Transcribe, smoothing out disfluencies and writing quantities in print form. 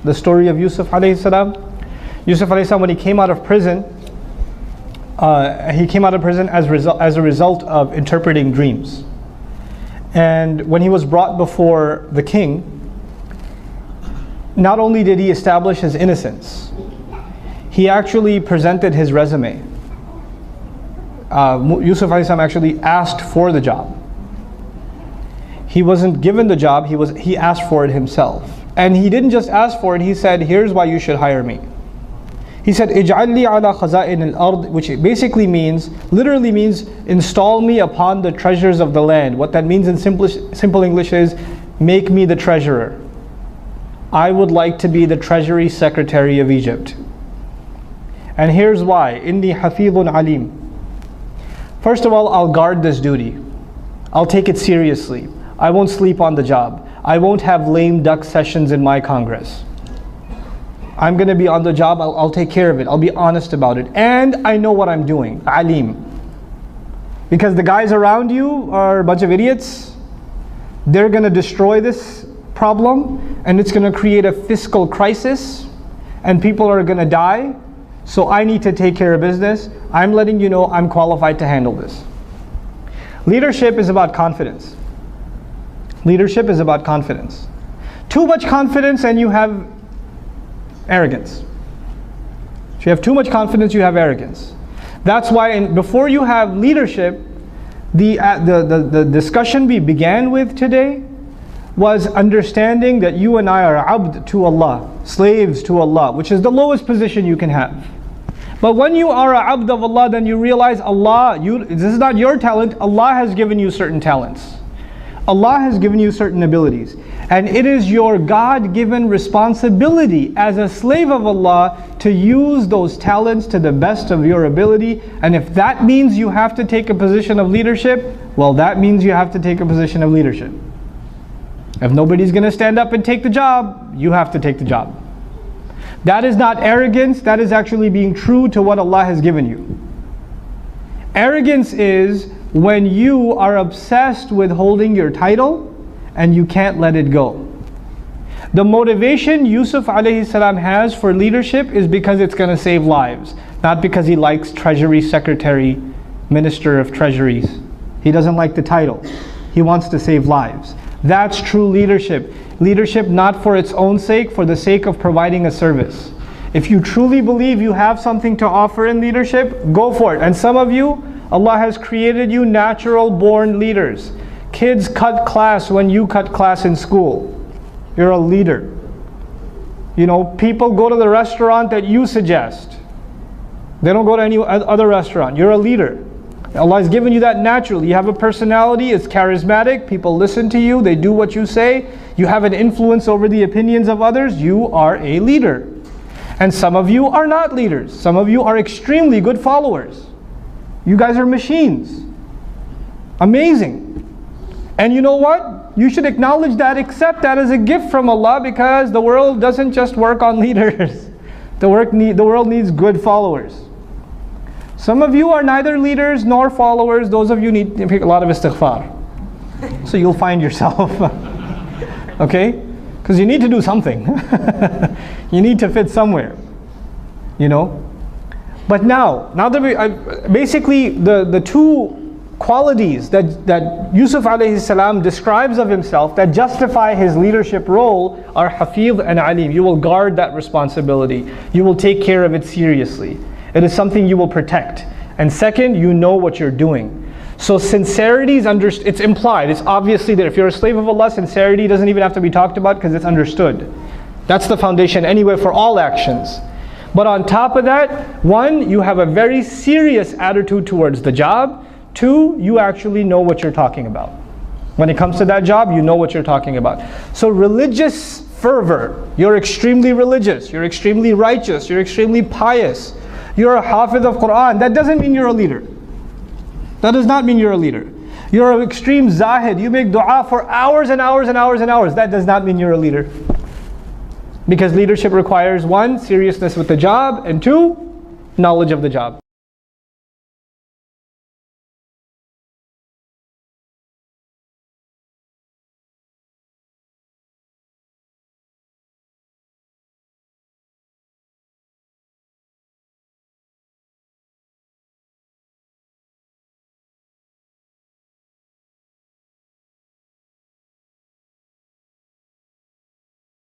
the story of Yusuf alayhi salam. Yusuf alayhi salam, when he came out of prison, as a result of interpreting dreams. And when he was brought before the king, not only did he establish his innocence, he actually presented his resume. Yusuf alayhi salam actually asked for the job. He wasn't given the job, he asked for it himself. And he didn't just ask for it, he said, here's why you should hire me. He said, Ij'al li ala khaza'in al-ard, which basically literally means, install me upon the treasures of the land. What that means in simple English is, make me the treasurer. I would like to be the treasury secretary of Egypt. And here's why. Inni hafidhun alim. First of all, I'll guard this duty. I'll take it seriously. I won't sleep on the job. I won't have lame duck sessions in my Congress. I'm going to be on the job, I'll take care of it. I'll be honest about it. And I know what I'm doing. Alim. Because the guys around you are a bunch of idiots. They're going to destroy this problem, and it's going to create a fiscal crisis, and people are going to die. So I need to take care of business. I'm letting you know I'm qualified to handle this. Leadership is about confidence. Leadership is about confidence. Too much confidence and you have arrogance. If you have too much confidence, you have arrogance. That's why before you have leadership, the discussion we began with today was understanding that you and I are abd to Allah, slaves to Allah, which is the lowest position you can have. But when you are a abd of Allah, then you realize this is not your talent, Allah has given you certain talents. Allah has given you certain abilities. And it is your God-given responsibility as a slave of Allah to use those talents to the best of your ability. And if that means you have to take a position of leadership, well, that means you have to take a position of leadership. If nobody's going to stand up and take the job, you have to take the job. That is not arrogance, that is actually being true to what Allah has given you. Arrogance is when you are obsessed with holding your title and you can't let it go. The motivation Yusuf alayhi salam has for leadership is because it's going to save lives, not because he likes Treasury Secretary, Minister of Treasuries. He doesn't like the title. He wants to save lives. That's true leadership. Leadership not for its own sake, for the sake of providing a service. If you truly believe you have something to offer in leadership, go for it. And some of you, Allah has created you natural born leaders. Kids cut class when you cut class in school. You're a leader. You know, people go to the restaurant that you suggest. They don't go to any other restaurant. You're a leader. Allah has given you that naturally. You have a personality, it's charismatic, people listen to you, they do what you say. You have an influence over the opinions of others. You are a leader. And some of you are not leaders. Some of you are extremely good followers. You guys are machines. Amazing. And you know what? You should acknowledge that, accept that as a gift from Allah, because the world doesn't just work on leaders. The world needs good followers. Some of you are neither leaders nor followers. Those of you need a lot of istighfar. So you'll find yourself. Okay? Because you need to do something. You need to fit somewhere. You know? But now that basically the two qualities that Yusuf alayhi salam describes of himself that justify his leadership role are hafidh and alim. You will guard that responsibility. You will take care of it seriously. It is something you will protect. And second, you know what you're doing. So sincerity is it's implied. It's obviously there. If you're a slave of Allah, sincerity doesn't even have to be talked about because it's understood. That's the foundation anyway for all actions. But on top of that, one, you have a very serious attitude towards the job. Two, you actually know what you're talking about. When it comes to that job, you know what you're talking about. So religious fervor, you're extremely religious, you're extremely righteous, you're extremely pious, you're a hafidh of Quran. That doesn't mean you're a leader. That does not mean you're a leader. You're an extreme zahid, you make dua for hours and hours and hours and hours. That does not mean you're a leader. Because leadership requires one, seriousness with the job, and two, knowledge of the job.